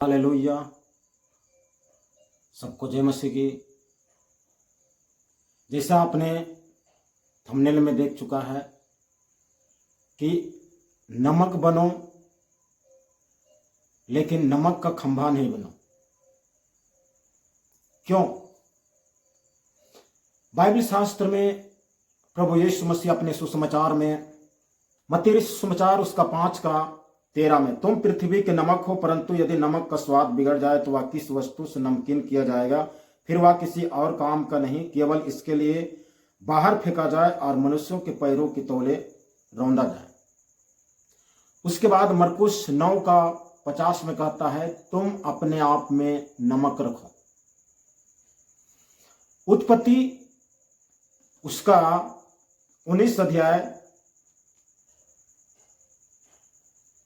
Hallelujah. सबको जय मसीह की। जैसा आपने थंबनेल में देख चुका है कि नमक बनो लेकिन नमक का खंभा नहीं बनो। क्यों? बाइबल शास्त्र में प्रभु यीशु मसीह अपने सुसमाचार में मत्ती सुसमाचार उसका 5:13 में, तुम पृथ्वी के नमक हो, परंतु यदि नमक का स्वाद बिगड़ जाए तो वह किस वस्तु से नमकीन किया जाएगा? फिर वह किसी और काम का नहीं, केवल इसके लिए बाहर फेंका जाए और मनुष्यों के पैरों के तौले रौंदा जाए। उसके बाद मरकुस 9:50 में कहता है, तुम अपने आप में नमक रखो। उत्पत्ति उसका 19 अध्याय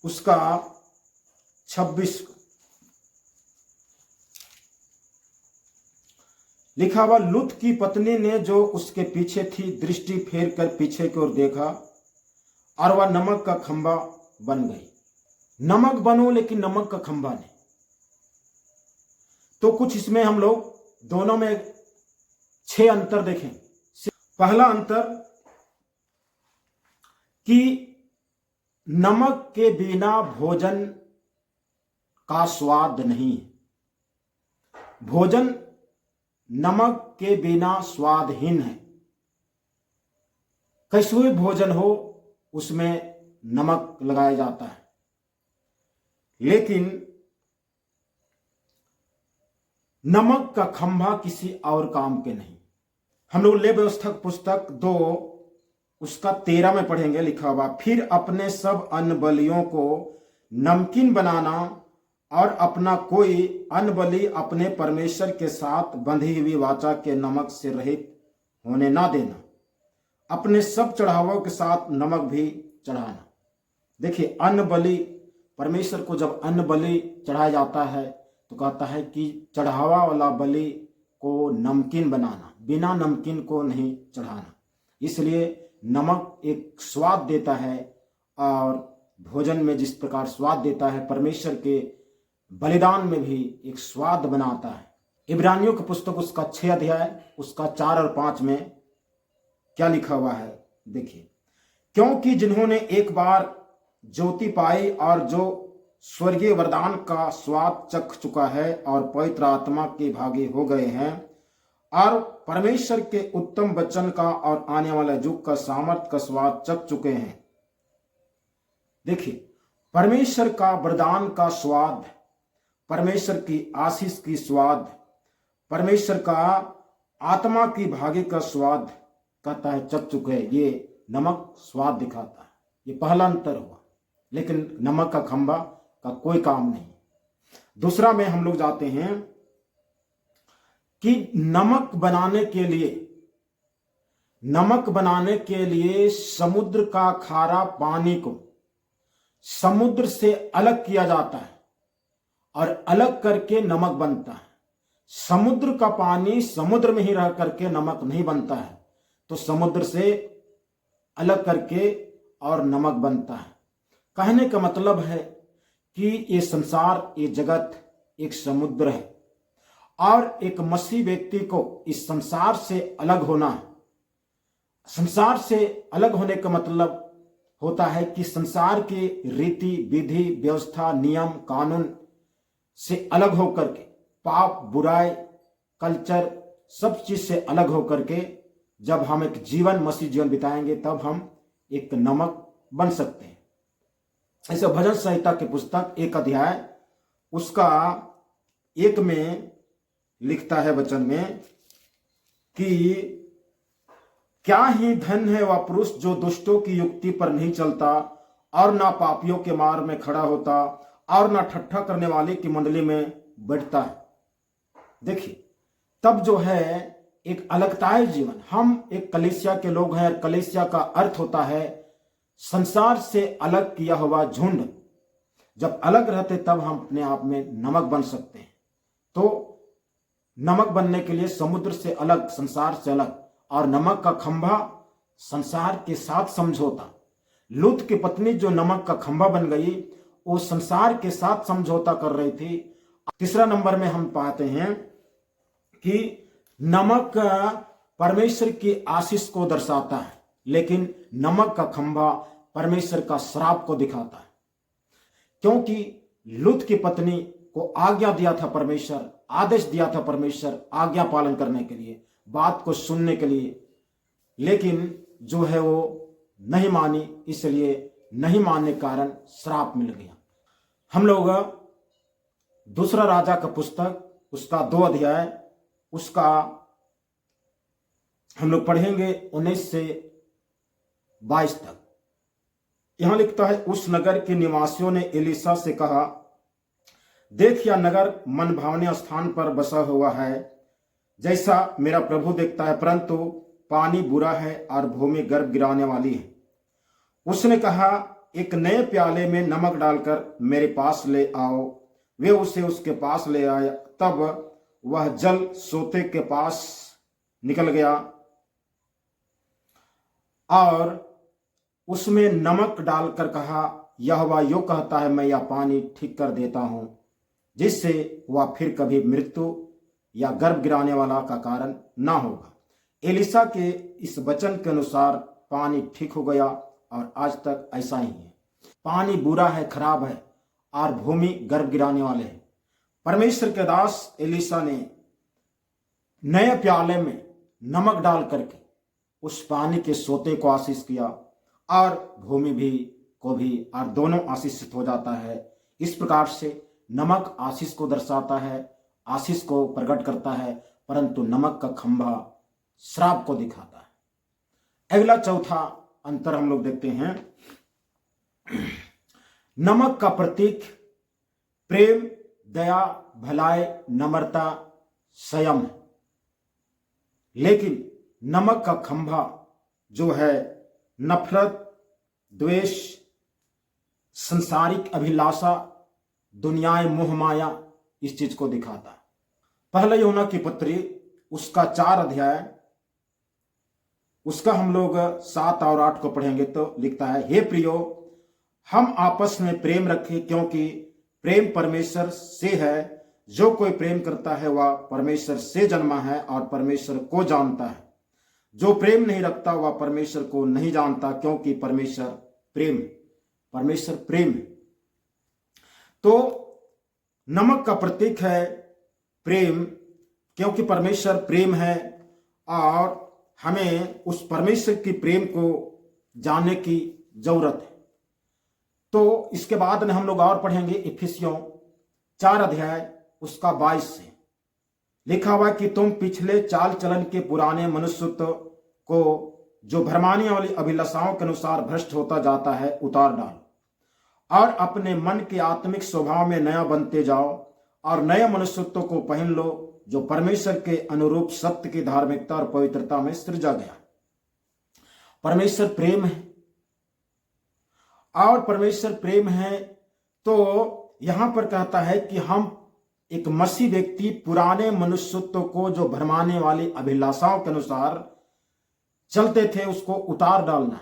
उसका 26 लिखा हुआ, लूत की पत्नी ने जो उसके पीछे थी दृष्टि फेर कर पीछे की ओर देखा और वह नमक का खंभा बन गई। नमक बनो लेकिन नमक का खंभा नहीं। तो कुछ इसमें हम लोग दोनों में 6 अंतर देखें। पहला अंतर कि नमक के बिना भोजन का स्वाद नहीं है। भोजन नमक के बिना स्वादहीन है। कैसे भी भोजन हो उसमें नमक लगाया जाता है, लेकिन नमक का खंभा किसी और काम के नहीं। हम लोग ले व्यवस्था पुस्तक 2 उसका 13 में पढ़ेंगे। लिखा हुआ, फिर अपने सब अन्न बलियों को नमकीन बनाना और अपना कोई अन्न बलि अपने परमेश्वर के साथ बंधी हुई वाचा के नमक से रहित होने ना देना। अपने सब चढ़ावों के साथ नमक भी चढ़ाना। देखिए, अन्न बलि, परमेश्वर को जब अन्न बलि चढ़ाया जाता है तो कहता है कि चढ़ावा वाला बलि को नमकीन बनाना, बिना नमकीन को नहीं चढ़ाना। इसलिए नमक एक स्वाद देता है और भोजन में जिस प्रकार स्वाद देता है, परमेश्वर के बलिदान में भी एक स्वाद बनाता है। इब्रानियों की पुस्तक उसका 6 अध्याय उसका 4 और 5 में क्या लिखा हुआ है देखिए, क्योंकि जिन्होंने एक बार ज्योति पाई और जो स्वर्गीय वरदान का स्वाद चख चुका है और पवित्र आत्मा के भागी हो गए हैं और परमेश्वर के उत्तम वचन का और आने वाले युग का सामर्थ का स्वाद चख चुके हैं। देखिए, परमेश्वर का वरदान का स्वाद, परमेश्वर की आशीष की स्वाद, परमेश्वर का आत्मा की भागी का स्वाद कहता है चख चुके हैं। ये नमक स्वाद दिखाता है। ये पहला अंतर हुआ। लेकिन नमक का खंभा का कोई काम नहीं। दूसरा में हम लोग जाते हैं कि नमक बनाने के लिए समुद्र का खारा पानी को समुद्र से अलग किया जाता है और अलग करके नमक बनता है। समुद्र का पानी समुद्र में ही रह करके नमक नहीं बनता है, तो समुद्र से अलग करके और नमक बनता है। कहने का मतलब है कि ये संसार, ये जगत एक समुद्र है और एक मसीह व्यक्ति को इस संसार से अलग होना है। संसार से अलग होने का मतलब होता है कि संसार के रीति विधि व्यवस्था नियम कानून से अलग होकर के, पाप बुराई कल्चर सब चीज से अलग होकर के जब हम एक जीवन मसीह जीवन बिताएंगे तब हम एक नमक बन सकते हैं। ऐसे भजन संहिता की पुस्तक 1 अध्याय उसका 1 में लिखता है वचन में कि क्या ही धन है वह पुरुष जो दुष्टों की युक्ति पर नहीं चलता और ना पापियों के मार्ग में खड़ा होता और ना ठट्ठा करने वाले की मंडली में बैठता है। देखिए, तब जो है एक अलगताई जीवन। हम एक कलीसिया के लोग हैं। कलीसिया का अर्थ होता है संसार से अलग किया हुआ झुंड। जब अलग रहते तब हम अपने आप में नमक बन सकते हैं। तो नमक बनने के लिए समुद्र से अलग, संसार से अलग, और नमक का खंभा संसार के साथ समझौता। लूत की पत्नी जो नमक का खंभा बन गई, वो संसार के साथ समझौता कर रही थी तीसरा नंबर में हम पाते हैं कि नमक परमेश्वर की आशीष को दर्शाता है, लेकिन नमक का खंभा परमेश्वर का श्राप को दिखाता है। क्योंकि लूत की पत्नी को आज्ञा दिया था परमेश्वर, आदेश दिया था परमेश्वर आज्ञा पालन करने के लिए, बात को सुनने के लिए, लेकिन जो है वो नहीं मानी, इसलिए नहीं मानने के कारण श्राप मिल गया। हम लोग दूसरा राजा का पुस्तक उसका 2 अध्याय उसका हम लोग पढ़ेंगे 19 से 22 तक। यहां लिखता है, उस नगर के निवासियों ने एलीशा से कहा, देख यह नगर मन भावने स्थान पर बसा हुआ है, जैसा मेरा प्रभु देखता है, परंतु पानी बुरा है और भूमि गर्भ गिराने वाली है। उसने कहा, एक नए प्याले में नमक डालकर मेरे पास ले आओ। वे उसे उसके पास ले आए। तब वह जल सोते के पास निकल गया और उसमें नमक डालकर कहा, यहोवा यो कहता है, मैं यह पानी ठीक कर देता हूं, जिससे वह फिर कभी मृत्यु या गर्भ गिराने वाला का कारण ना होगा। एलीशा के इस वचन के अनुसार पानी ठीक हो गया और आज तक ऐसा ही है। पानी बुरा है, खराब है और भूमि गर्भ गिराने वाले हैं। परमेश्वर के दास एलीशा ने नए प्याले में नमक डाल करके उस पानी के सोते को आशीष किया और भूमि भी को भी, और दोनों आशीषित हो जाता है। इस प्रकार से नमक आशीष को दर्शाता है, आशीष को प्रकट करता है, परंतु नमक का खंभा श्राप को दिखाता है। अगला चौथा अंतर हम लोग देखते हैं। नमक का प्रतीक प्रेम, दया, भलाई, नम्रता, संयम है, लेकिन नमक का खंभा जो है नफरत, द्वेष, संसारिक अभिलाषा, दुनियाई मोह माया, इस चीज को दिखाता है। पहले यूहन्ना की पत्री उसका 4 अध्याय उसका हम लोग 7 और 8 को पढ़ेंगे तो लिखता है, हे प्रियो, हम आपस में प्रेम रखें, क्योंकि प्रेम परमेश्वर से है। जो कोई प्रेम करता है वह परमेश्वर से जन्मा है और परमेश्वर को जानता है। जो प्रेम नहीं रखता वह परमेश्वर को नहीं जानता, क्योंकि परमेश्वर प्रेम है। तो नमक का प्रतीक है प्रेम, क्योंकि परमेश्वर प्रेम है और हमें उस परमेश्वर की प्रेम को जानने की जरूरत है। तो इसके बाद में हम लोग और पढ़ेंगे इफिसियों 4 अध्याय उसका 22 से लिखा हुआ कि तुम पिछले चाल चलन के पुराने मनुष्यत्व को जो भरमाने वाली अभिलाषाओं के अनुसार भ्रष्ट होता जाता है उतार डालो और अपने मन के आत्मिक स्वभाव में नया बनते जाओ और नए मनुष्यत्व को पहन लो जो परमेश्वर के अनुरूप सत्य की धार्मिकता और पवित्रता में सृजा गया। परमेश्वर प्रेम है और परमेश्वर प्रेम है, तो यहां पर कहता है कि हम एक मसीह व्यक्ति पुराने मनुष्यत्व को जो भरमाने वाली अभिलाषाओं के अनुसार चलते थे उसको उतार डालना।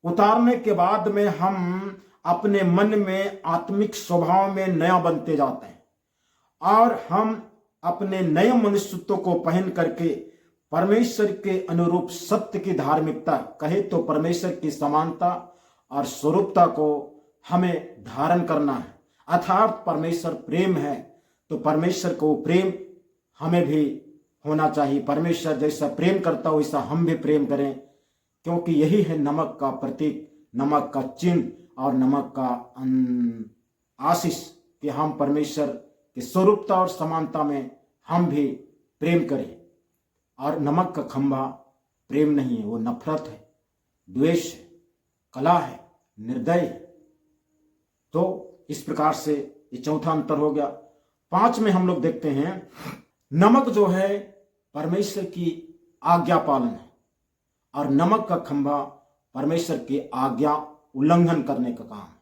उतारने के बाद में हम अपने मन में आत्मिक स्वभाव में नया बनते जाते हैं और हम अपने नए मनुष्यत्व को पहन करके परमेश्वर के अनुरूप सत्य की धार्मिकता, कहे तो परमेश्वर की समानता और स्वरूपता को हमें धारण करना है। अर्थात परमेश्वर प्रेम है तो परमेश्वर को प्रेम हमें भी होना चाहिए। परमेश्वर जैसा प्रेम करता हो वैसा हम भी प्रेम करें, क्योंकि यही है नमक का प्रतीक, नमक का चिन्ह और नमक का आशीष कि हम परमेश्वर की स्वरूपता और समानता में हम भी प्रेम करें। और नमक का खंभा प्रेम नहीं है, वो नफरत है, द्वेष है, कला है, निर्दय है। तो इस प्रकार से ये चौथा अंतर हो गया। 5 में हम लोग देखते हैं नमक जो है परमेश्वर की आज्ञा पालन है और नमक का खंभा परमेश्वर की आज्ञा उल्लंघन करने का काम है।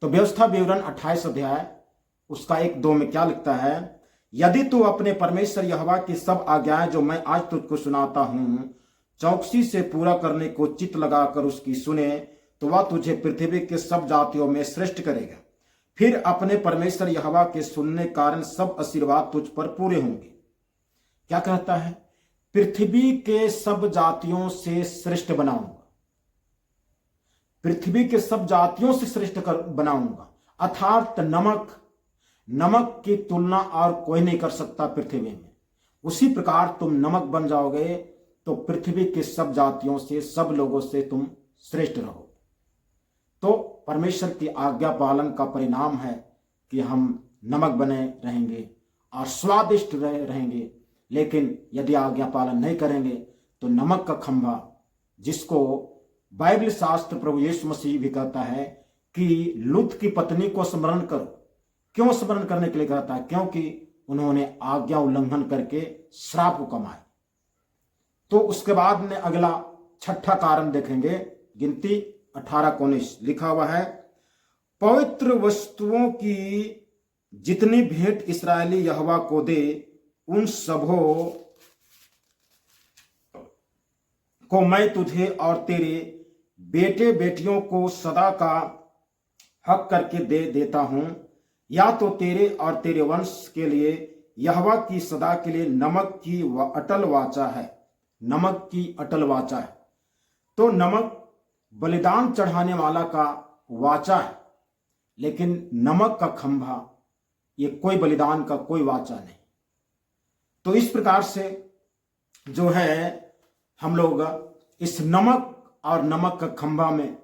तो व्यवस्था विवरण 28 अध्याय उसका 1-2 में क्या लिखता है, यदि तू अपने परमेश्वर यहोवा की सब आज्ञाएं जो मैं आज तुझको सुनाता हूं चौकसी से पूरा करने को चित्त लगाकर उसकी सुने तो वह तुझे पृथ्वी के सब जातियों में श्रेष्ठ करेगा, फिर अपने परमेश्वर यहोवा के सुनने कारण सब आशीर्वाद तुझ पर पूरे होंगे। क्या कहता है? पृथ्वी के सब जातियों से श्रेष्ठ बनाऊंगा, पृथ्वी के सब जातियों से श्रेष्ठ बनाऊंगा। अर्थात नमक की तुलना और कोई नहीं कर सकता पृथ्वी में। उसी प्रकार तुम नमक बन जाओगे तो पृथ्वी के सब जातियों से, सब लोगों से तुम श्रेष्ठ रहो। तो परमेश्वर की आज्ञा पालन का परिणाम है कि हम नमक बने रहेंगे और स्वादिष्ट रहेंगे। लेकिन यदि आज्ञा पालन नहीं करेंगे तो नमक का खंभा, जिसको बाइबल शास्त्र प्रभु यीशु मसीह भी कहता है कि लूत की पत्नी को स्मरण करो। क्यों स्मरण करने के लिए कहता है? क्योंकि उन्होंने आज्ञा उल्लंघन करके श्राप को कमाए। तो उसके बाद में अगला छठा कारण देखेंगे, गिनती 18-19 लिखा हुआ है, पवित्र वस्तुओं की जितनी भेंट इस्राएली यहोवा को दे, उन सबों को मैं तुझे और तेरे बेटे बेटियों को सदा का हक करके दे देता हूं। या तो तेरे और तेरे वंश के लिए यहोवा की सदा के लिए नमक की अटल वाचा है, नमक की अटल वाचा है। तो नमक बलिदान चढ़ाने वाला का वाचा है, लेकिन नमक का खंभा ये कोई बलिदान का कोई वाचा नहीं। तो इस प्रकार से जो है हम लोग इस नमक और नमक का खंभा में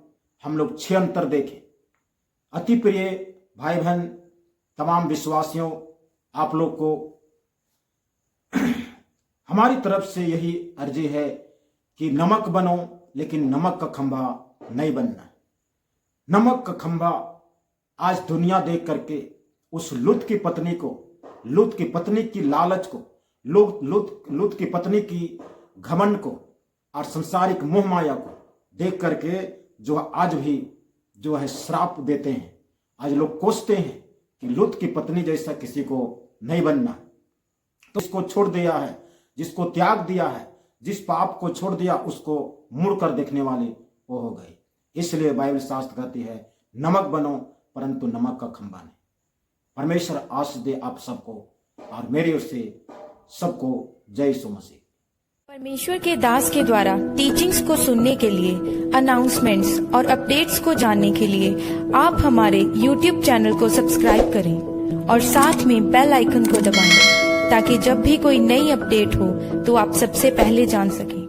हम लोग 6 अंतर देखें। अति प्रिय भाई बहन, तमाम विश्वासियों, आप लोग को हमारी तरफ से यही अर्जी है कि नमक बनो, लेकिन नमक का खंभा नहीं बनना है। नमक का खंभा आज दुनिया देख करके उस लूत की पत्नी को, लूत की पत्नी की लालच को, लूत की पत्नी की घमंड को और संसारिक मोह माया को देख करके जो आज भी जो है श्राप देते हैं। आज लोग कोसते हैं कि लूत की पत्नी जैसा किसी को नहीं बनना। तो इसको छोड़ दिया है, जिसको त्याग दिया है, जिस पाप को छोड़ दिया उसको मुड़ कर देखने वाले वो हो गए। इसलिए बाइबल शास्त्र कहती है नमक बनो परंतु नमक का खंभा नहीं। परमेश्वर आशीष दे आप सबको और मेरी ओर से सबको जय यीशु मसीह। परमेश्वर के दास के द्वारा टीचिंग्स को सुनने के लिए, अनाउंसमेंट्स और अपडेट्स को जानने के लिए आप हमारे YouTube चैनल को सब्सक्राइब करें और साथ में बेल आइकन को दबाएं, ताकि जब भी कोई नई अपडेट हो तो आप सबसे पहले जान सकें।